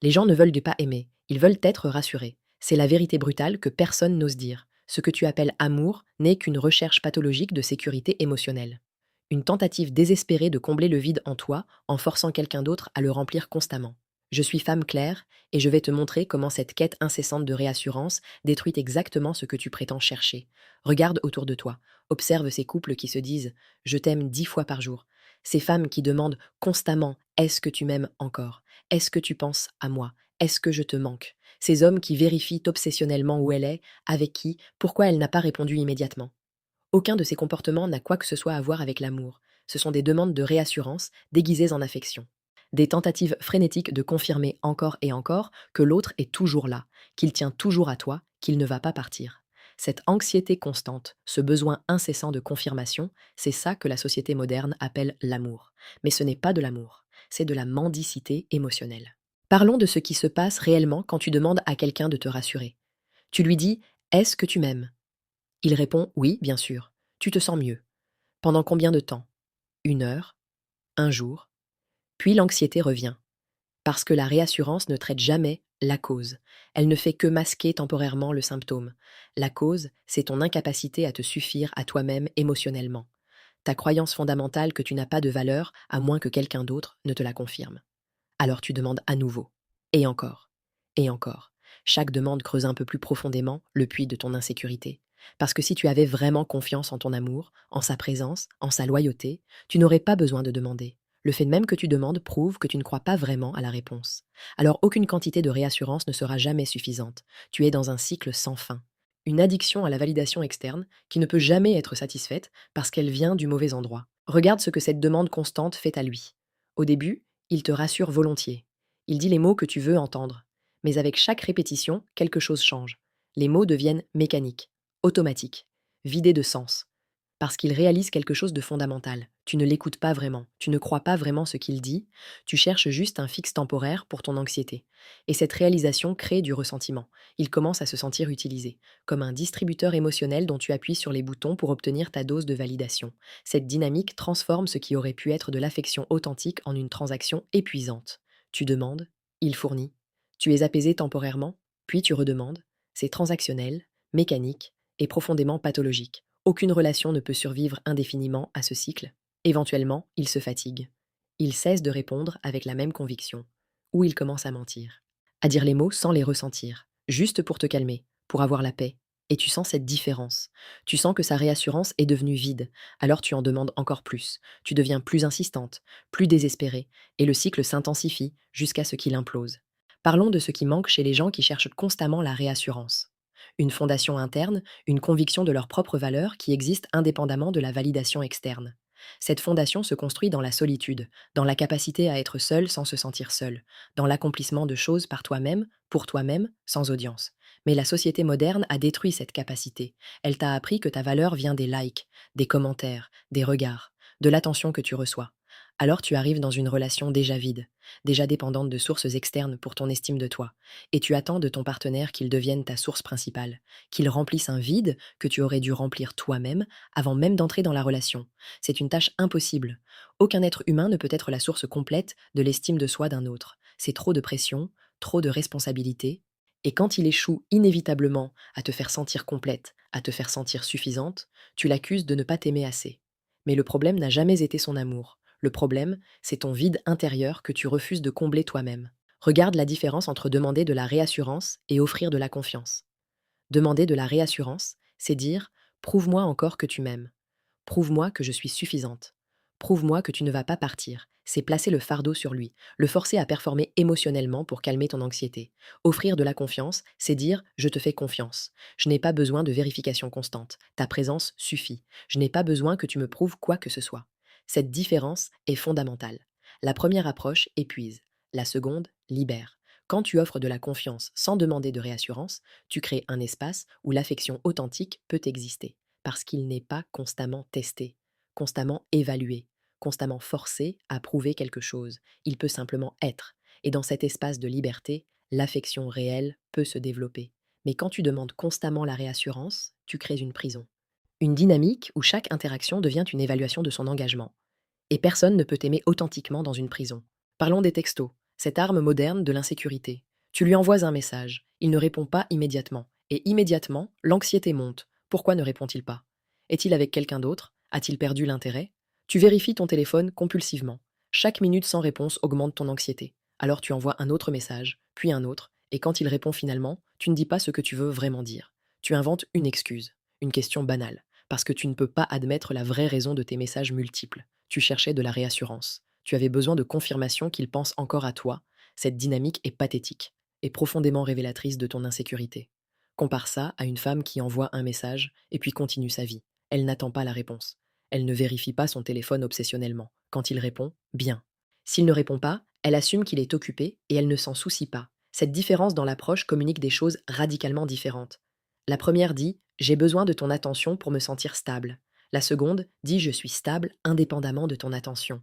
Les gens ne veulent pas aimer, ils veulent être rassurés. C'est la vérité brutale que personne n'ose dire. Ce que tu appelles amour n'est qu'une recherche pathologique de sécurité émotionnelle. Une tentative désespérée de combler le vide en toi en forçant quelqu'un d'autre à le remplir constamment. Je suis femme claire et je vais te montrer comment cette quête incessante de réassurance détruit exactement ce que tu prétends chercher. Regarde autour de toi, observe ces couples qui se disent je t'aime 10 fois par jour, ces femmes qui demandent constamment est-ce que tu m'aimes encore, est-ce que tu penses à moi, est-ce que je te manque, ces hommes qui vérifient obsessionnellement où elle est, avec qui, pourquoi elle n'a pas répondu immédiatement. Aucun de ces comportements n'a quoi que ce soit à voir avec l'amour. Ce sont des demandes de réassurance déguisées en affection. Des tentatives frénétiques de confirmer encore et encore que l'autre est toujours là, qu'il tient toujours à toi, qu'il ne va pas partir. Cette anxiété constante, ce besoin incessant de confirmation, c'est ça que la société moderne appelle l'amour. Mais ce n'est pas de l'amour, c'est de la mendicité émotionnelle. Parlons de ce qui se passe réellement quand tu demandes à quelqu'un de te rassurer. Tu lui dis est-ce que tu m'aimes? Il répond oui, bien sûr. Tu te sens mieux. Pendant combien de temps? 1 heure? Un jour? Puis l'anxiété revient. Parce que la réassurance ne traite jamais la cause. Elle ne fait que masquer temporairement le symptôme. La cause, c'est ton incapacité à te suffire à toi-même émotionnellement. Ta croyance fondamentale que tu n'as pas de valeur à moins que quelqu'un d'autre ne te la confirme. Alors tu demandes à nouveau. Et encore. Et encore. Chaque demande creuse un peu plus profondément le puits de ton insécurité. Parce que si tu avais vraiment confiance en ton amour, en sa présence, en sa loyauté, tu n'aurais pas besoin de demander. Le fait même que tu demandes prouve que tu ne crois pas vraiment à la réponse. Alors aucune quantité de réassurance ne sera jamais suffisante. Tu es dans un cycle sans fin. Une addiction à la validation externe qui ne peut jamais être satisfaite parce qu'elle vient du mauvais endroit. Regarde ce que cette demande constante fait à lui. Au début, il te rassure volontiers. Il dit les mots que tu veux entendre. Mais avec chaque répétition, quelque chose change. Les mots deviennent mécaniques, automatiques, vidés de sens. Parce qu'il réalise quelque chose de fondamental. Tu ne l'écoutes pas vraiment, tu ne crois pas vraiment ce qu'il dit, tu cherches juste un fixe temporaire pour ton anxiété. Et cette réalisation crée du ressentiment. Il commence à se sentir utilisé, comme un distributeur émotionnel dont tu appuies sur les boutons pour obtenir ta dose de validation. Cette dynamique transforme ce qui aurait pu être de l'affection authentique en une transaction épuisante. Tu demandes, il fournit. Tu es apaisé temporairement, puis tu redemandes. C'est transactionnel, mécanique et profondément pathologique. Aucune relation ne peut survivre indéfiniment à ce cycle. Éventuellement, il se fatigue. Il cesse de répondre avec la même conviction. Ou il commence à mentir. À dire les mots sans les ressentir. Juste pour te calmer, pour avoir la paix. Et tu sens cette différence. Tu sens que sa réassurance est devenue vide. Alors tu en demandes encore plus. Tu deviens plus insistante, plus désespérée. Et le cycle s'intensifie jusqu'à ce qu'il implose. Parlons de ce qui manque chez les gens qui cherchent constamment la réassurance. Une fondation interne, une conviction de leur propre valeur qui existe indépendamment de la validation externe. Cette fondation se construit dans la solitude, dans la capacité à être seul sans se sentir seul, dans l'accomplissement de choses par toi-même, pour toi-même, sans audience. Mais la société moderne a détruit cette capacité. Elle t'a appris que ta valeur vient des likes, des commentaires, des regards, de l'attention que tu reçois. Alors tu arrives dans une relation déjà vide, déjà dépendante de sources externes pour ton estime de toi, et tu attends de ton partenaire qu'il devienne ta source principale, qu'il remplisse un vide que tu aurais dû remplir toi-même avant même d'entrer dans la relation. C'est une tâche impossible. Aucun être humain ne peut être la source complète de l'estime de soi d'un autre. C'est trop de pression, trop de responsabilité, et quand il échoue inévitablement à te faire sentir complète, à te faire sentir suffisante, tu l'accuses de ne pas t'aimer assez. Mais le problème n'a jamais été son amour. Le problème, c'est ton vide intérieur que tu refuses de combler toi-même. Regarde la différence entre demander de la réassurance et offrir de la confiance. Demander de la réassurance, c'est dire prouve-moi encore que tu m'aimes. Prouve-moi que je suis suffisante. Prouve-moi que tu ne vas pas partir. C'est placer le fardeau sur lui, le forcer à performer émotionnellement pour calmer ton anxiété. Offrir de la confiance, c'est dire je te fais confiance. Je n'ai pas besoin de vérification constante. Ta présence suffit. Je n'ai pas besoin que tu me prouves quoi que ce soit. Cette différence est fondamentale. La première approche épuise. La seconde libère. Quand tu offres de la confiance sans demander de réassurance, tu crées un espace où l'affection authentique peut exister parce qu'il n'est pas constamment testé, constamment évalué, constamment forcé à prouver quelque chose. Il peut simplement être. Et dans cet espace de liberté, l'affection réelle peut se développer. Mais quand tu demandes constamment la réassurance, tu crées une prison. Une dynamique où chaque interaction devient une évaluation de son engagement. Et personne ne peut aimer authentiquement dans une prison. Parlons des textos. cette arme moderne de l'insécurité. Tu lui envoies un message, il ne répond pas immédiatement, et immédiatement, l'anxiété monte. Pourquoi ne répond-il pas? Est-il avec quelqu'un d'autre? A-t-il perdu l'intérêt? Tu vérifies ton téléphone compulsivement. Chaque minute sans réponse augmente ton anxiété. Alors tu envoies un autre message, puis un autre, et quand il répond finalement, tu ne dis pas ce que tu veux vraiment dire. Tu inventes une excuse, une question banale, parce que tu ne peux pas admettre la vraie raison de tes messages multiples. Tu cherchais de la réassurance. Tu avais besoin de confirmation qu'il pense encore à toi. Cette dynamique est pathétique et profondément révélatrice de ton insécurité. Compare ça à une femme qui envoie un message et puis continue sa vie. Elle n'attend pas la réponse. Elle ne vérifie pas son téléphone obsessionnellement. Quand il répond, bien. S'il ne répond pas, elle assume qu'il est occupé et elle ne s'en soucie pas. Cette différence dans l'approche communique des choses radicalement différentes. La première dit: j'ai besoin de ton attention pour me sentir stable. La seconde dit: je suis stable indépendamment de ton attention.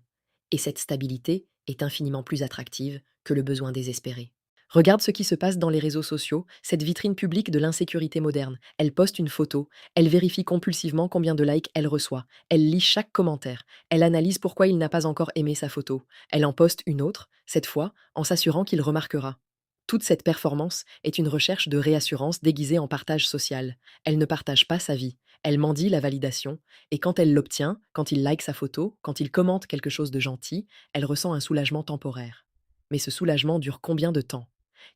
Et cette stabilité est infiniment plus attractive que le besoin désespéré. Regarde ce qui se passe dans les réseaux sociaux, cette vitrine publique de l'insécurité moderne. Elle poste une photo, elle vérifie compulsivement combien de likes elle reçoit, elle lit chaque commentaire, elle analyse pourquoi il n'a pas encore aimé sa photo, elle en poste une autre, cette fois, en s'assurant qu'il remarquera. Toute cette performance est une recherche de réassurance déguisée en partage social. Elle ne partage pas sa vie, elle mendie la validation, et quand elle l'obtient, quand il like sa photo, quand il commente quelque chose de gentil, elle ressent un soulagement temporaire. Mais ce soulagement dure combien de temps?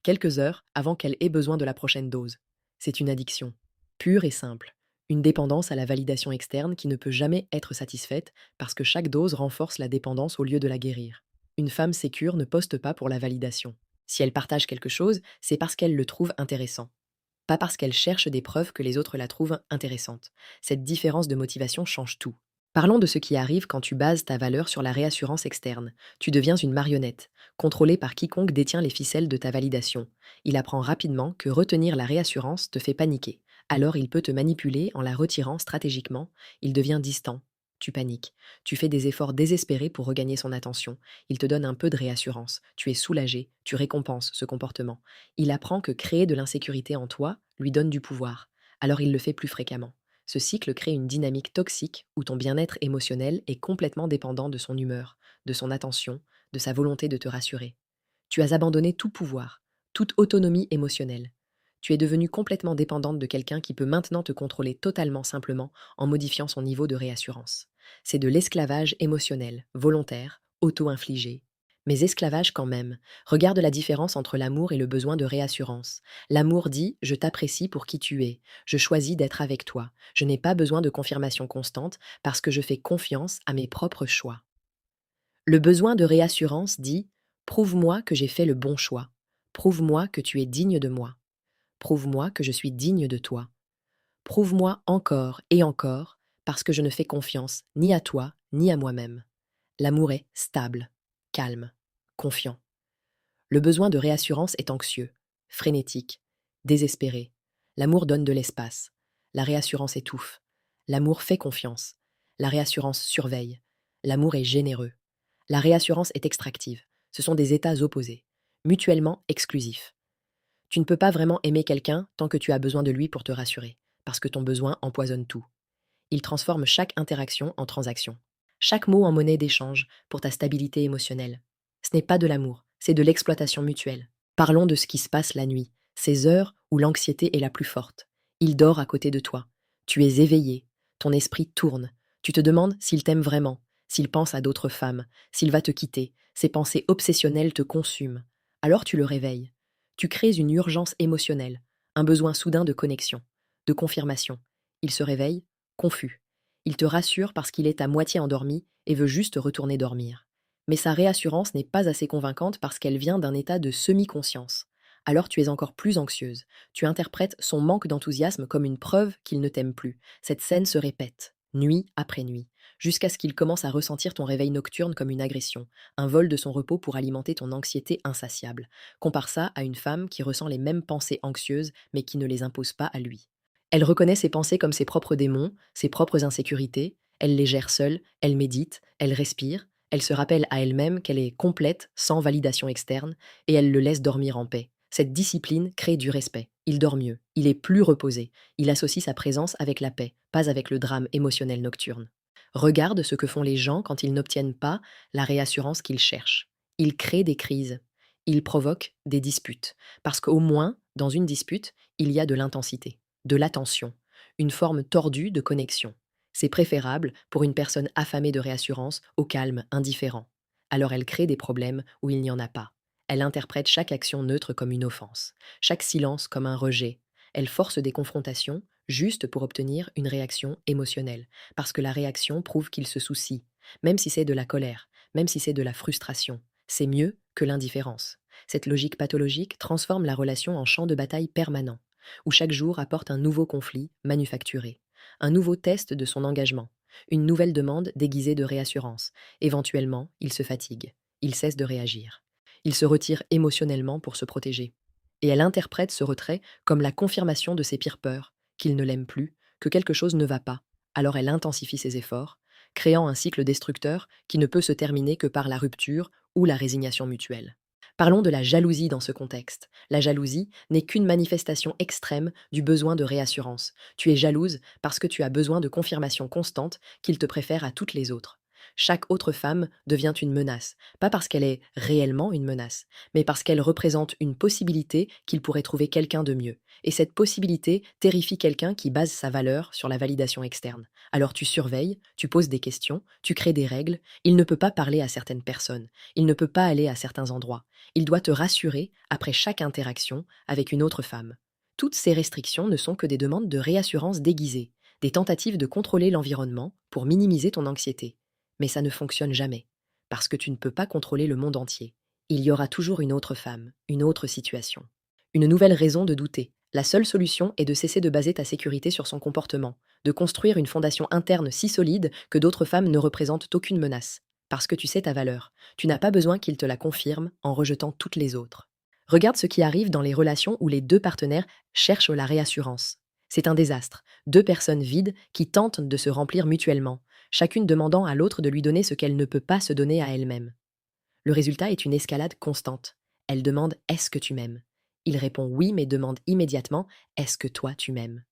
Quelques heures avant qu'elle ait besoin de la prochaine dose. C'est une addiction, pure et simple, une dépendance à la validation externe qui ne peut jamais être satisfaite parce que chaque dose renforce la dépendance au lieu de la guérir. Une femme sécure ne poste pas pour la validation. Si elle partage quelque chose, c'est parce qu'elle le trouve intéressant, pas parce qu'elle cherche des preuves que les autres la trouvent intéressante. Cette différence de motivation change tout. Parlons de ce qui arrive quand tu bases ta valeur sur la réassurance externe. Tu deviens une marionnette, contrôlée par quiconque détient les ficelles de ta validation. Il apprend rapidement que retenir la réassurance te fait paniquer. Alors il peut te manipuler en la retirant stratégiquement. Il devient distant. Tu paniques. Tu fais des efforts désespérés pour regagner son attention. Il te donne un peu de réassurance. Tu es soulagé. Tu récompenses ce comportement. Il apprend que créer de l'insécurité en toi lui donne du pouvoir. Alors il le fait plus fréquemment. Ce cycle crée une dynamique toxique où ton bien-être émotionnel est complètement dépendant de son humeur, de son attention, de sa volonté de te rassurer. Tu as abandonné tout pouvoir, toute autonomie émotionnelle. Tu es devenue complètement dépendante de quelqu'un qui peut maintenant te contrôler totalement simplement en modifiant son niveau de réassurance. C'est de l'esclavage émotionnel, volontaire, auto-infligé. Mais esclavage quand même. Regarde la différence entre l'amour et le besoin de réassurance. L'amour dit: je t'apprécie pour qui tu es, je choisis d'être avec toi, je n'ai pas besoin de confirmation constante parce que je fais confiance à mes propres choix. Le besoin de réassurance dit: prouve-moi que j'ai fait le bon choix, prouve-moi que tu es digne de moi, prouve-moi que je suis digne de toi, prouve-moi encore et encore parce que je ne fais confiance ni à toi ni à moi-même. L'amour est stable, calme, confiant. Le besoin de réassurance est anxieux, frénétique, désespéré. L'amour donne de l'espace. La réassurance étouffe. L'amour fait confiance. La réassurance surveille. L'amour est généreux. La réassurance est extractive. Ce sont des états opposés, mutuellement exclusifs. Tu ne peux pas vraiment aimer quelqu'un tant que tu as besoin de lui pour te rassurer, parce que ton besoin empoisonne tout. Il transforme chaque interaction en transaction, chaque mot en monnaie d'échange pour ta stabilité émotionnelle. Ce n'est pas de l'amour, c'est de l'exploitation mutuelle. Parlons de ce qui se passe la nuit, ces heures où l'anxiété est la plus forte. Il dort à côté de toi. Tu es éveillé, ton esprit tourne. Tu te demandes s'il t'aime vraiment, s'il pense à d'autres femmes, s'il va te quitter. Ces pensées obsessionnelles te consument. Alors tu le réveilles. Tu crées une urgence émotionnelle, un besoin soudain de connexion, de confirmation. Il se réveille, confus. Il te rassure parce qu'il est à moitié endormi et veut juste retourner dormir. Mais sa réassurance n'est pas assez convaincante parce qu'elle vient d'un état de semi-conscience. Alors tu es encore plus anxieuse. Tu interprètes son manque d'enthousiasme comme une preuve qu'il ne t'aime plus. Cette scène se répète, nuit après nuit, jusqu'à ce qu'il commence à ressentir ton réveil nocturne comme une agression, un vol de son repos pour alimenter ton anxiété insatiable. Compare ça à une femme qui ressent les mêmes pensées anxieuses mais qui ne les impose pas à lui. Elle reconnaît ses pensées comme ses propres démons, ses propres insécurités, elle les gère seule, elle médite, elle respire, elle se rappelle à elle-même qu'elle est complète, sans validation externe, et elle le laisse dormir en paix. Cette discipline crée du respect. Il dort mieux, il est plus reposé, il associe sa présence avec la paix, pas avec le drame émotionnel nocturne. Regarde ce que font les gens quand ils n'obtiennent pas la réassurance qu'ils cherchent. Ils créent des crises. Il provoque des disputes. Parce qu'au moins, dans une dispute, il y a de l'intensité, de l'attention, une forme tordue de connexion. C'est préférable pour une personne affamée de réassurance au calme, indifférent. Alors elle crée des problèmes où il n'y en a pas. Elle interprète chaque action neutre comme une offense, chaque silence comme un rejet. Elle force des confrontations juste pour obtenir une réaction émotionnelle, parce que la réaction prouve qu'il se soucie, même si c'est de la colère, même si c'est de la frustration. C'est mieux que l'indifférence. Cette logique pathologique transforme la relation en champ de bataille permanent, où chaque jour apporte un nouveau conflit manufacturé, un nouveau test de son engagement, une nouvelle demande déguisée de réassurance. Éventuellement, il se fatigue, il cesse de réagir. Il se retire émotionnellement pour se protéger. Et elle interprète ce retrait comme la confirmation de ses pires peurs, qu'il ne l'aime plus, que quelque chose ne va pas. Alors elle intensifie ses efforts, créant un cycle destructeur qui ne peut se terminer que par la rupture ou la résignation mutuelle. Parlons de la jalousie dans ce contexte. La jalousie n'est qu'une manifestation extrême du besoin de réassurance. Tu es jalouse parce que tu as besoin de confirmation constante qu'il te préfère à toutes les autres. Chaque autre femme devient une menace, pas parce qu'elle est réellement une menace, mais parce qu'elle représente une possibilité qu'il pourrait trouver quelqu'un de mieux. Et cette possibilité terrifie quelqu'un qui base sa valeur sur la validation externe. Alors tu surveilles, tu poses des questions, tu crées des règles. Il ne peut pas parler à certaines personnes, il ne peut pas aller à certains endroits. Il doit te rassurer après chaque interaction avec une autre femme. Toutes ces restrictions ne sont que des demandes de réassurance déguisées, des tentatives de contrôler l'environnement pour minimiser ton anxiété. Mais ça ne fonctionne jamais, parce que tu ne peux pas contrôler le monde entier. Il y aura toujours une autre femme, une autre situation. Une nouvelle raison de douter. La seule solution est de cesser de baser ta sécurité sur son comportement, de construire une fondation interne si solide que d'autres femmes ne représentent aucune menace. Parce que tu sais ta valeur. Tu n'as pas besoin qu'il te la confirme en rejetant toutes les autres. Regarde ce qui arrive dans les relations où les deux partenaires cherchent la réassurance. C'est un désastre. Deux personnes vides qui tentent de se remplir mutuellement, chacune demandant à l'autre de lui donner ce qu'elle ne peut pas se donner à elle-même. Le résultat est une escalade constante. Elle demande «Est-ce que tu m'aimes?» Il répond «Oui» mais demande immédiatement «Est-ce que toi tu m'aimes?»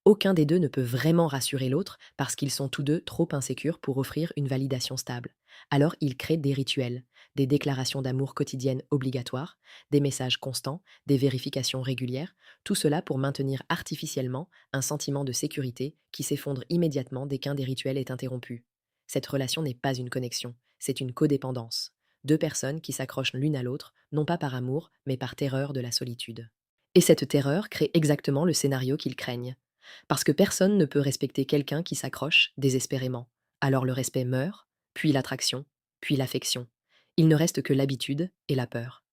Aucun des deux ne peut vraiment rassurer l'autre parce qu'ils sont tous deux trop insécures pour offrir une validation stable. Alors ils créent des rituels, des déclarations d'amour quotidiennes obligatoires, des messages constants, des vérifications régulières, tout cela pour maintenir artificiellement un sentiment de sécurité qui s'effondre immédiatement dès qu'un des rituels est interrompu. Cette relation n'est pas une connexion, c'est une codépendance. Deux personnes qui s'accrochent l'une à l'autre, non pas par amour, mais par terreur de la solitude. Et cette terreur crée exactement le scénario qu'ils craignent. Parce que personne ne peut respecter quelqu'un qui s'accroche désespérément. Alors le respect meurt, puis l'attraction, puis l'affection. Il ne reste que l'habitude et la peur.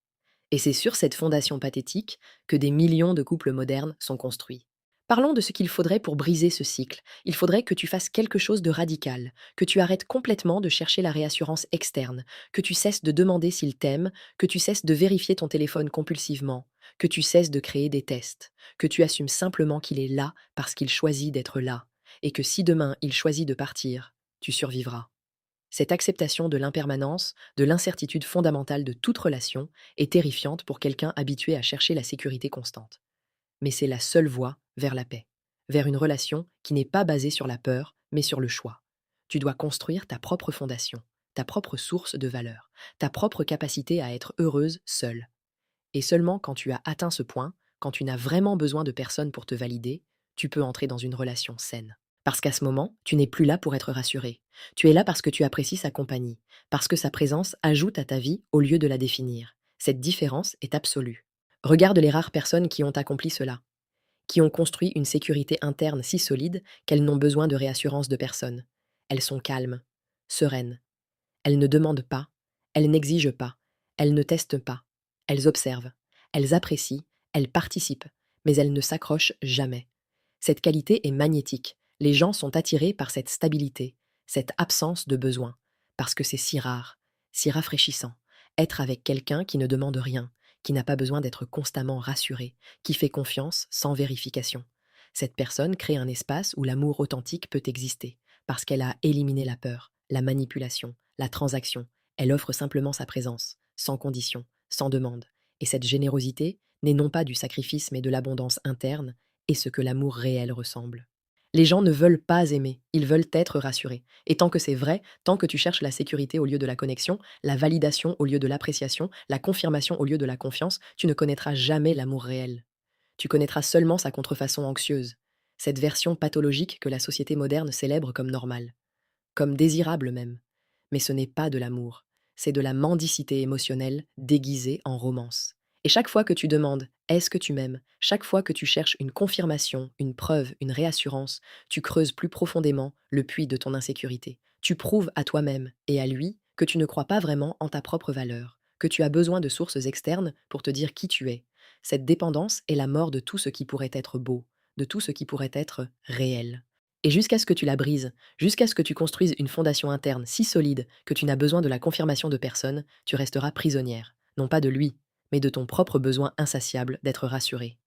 Et c'est sur cette fondation pathétique que des millions de couples modernes sont construits. Parlons de ce qu'il faudrait pour briser ce cycle. Il faudrait que tu fasses quelque chose de radical, que tu arrêtes complètement de chercher la réassurance externe, que tu cesses de demander s'il t'aime, que tu cesses de vérifier ton téléphone compulsivement, que tu cesses de créer des tests, que tu assumes simplement qu'il est là parce qu'il choisit d'être là, et que si demain il choisit de partir, tu survivras. Cette acceptation de l'impermanence, de l'incertitude fondamentale de toute relation, est terrifiante pour quelqu'un habitué à chercher la sécurité constante. Mais c'est la seule voie vers la paix, vers une relation qui n'est pas basée sur la peur, mais sur le choix. Tu dois construire ta propre fondation, ta propre source de valeur, ta propre capacité à être heureuse seule. Et seulement quand tu as atteint ce point, quand tu n'as vraiment besoin de personne pour te valider, tu peux entrer dans une relation saine. Parce qu'à ce moment, tu n'es plus là pour être rassuré. Tu es là parce que tu apprécies sa compagnie, parce que sa présence ajoute à ta vie au lieu de la définir. Cette différence est absolue. Regarde les rares personnes qui ont accompli cela, qui ont construit une sécurité interne si solide qu'elles n'ont besoin de réassurance de personne. Elles sont calmes, sereines. Elles ne demandent pas, elles n'exigent pas, elles ne testent pas. Elles observent, elles apprécient, elles participent, mais elles ne s'accrochent jamais. Cette qualité est magnétique. Les gens sont attirés par cette stabilité, cette absence de besoin, parce que c'est si rare, si rafraîchissant. Être avec quelqu'un qui ne demande rien, qui n'a pas besoin d'être constamment rassuré, qui fait confiance sans vérification. Cette personne crée un espace où l'amour authentique peut exister, parce qu'elle a éliminé la peur, la manipulation, la transaction. Elle offre simplement sa présence, sans condition, sans demande. Et cette générosité n'est non pas du sacrifice mais de l'abondance interne, et ce que l'amour réel ressemble. Les gens ne veulent pas aimer, ils veulent être rassurés. Et tant que c'est vrai, tant que tu cherches la sécurité au lieu de la connexion, la validation au lieu de l'appréciation, la confirmation au lieu de la confiance, tu ne connaîtras jamais l'amour réel. Tu connaîtras seulement sa contrefaçon anxieuse, cette version pathologique que la société moderne célèbre comme normale, comme désirable même. Mais ce n'est pas de l'amour, c'est de la mendicité émotionnelle déguisée en romance. Et chaque fois que tu demandes «Est-ce que tu m'aimes?», chaque fois que tu cherches une confirmation, une preuve, une réassurance, tu creuses plus profondément le puits de ton insécurité. Tu prouves à toi-même et à lui que tu ne crois pas vraiment en ta propre valeur, que tu as besoin de sources externes pour te dire qui tu es. Cette dépendance est la mort de tout ce qui pourrait être beau, de tout ce qui pourrait être réel. Et jusqu'à ce que tu la brises, jusqu'à ce que tu construises une fondation interne si solide que tu n'as besoin de la confirmation de personne, tu resteras prisonnière, non pas de lui, mais de ton propre besoin insatiable d'être rassuré.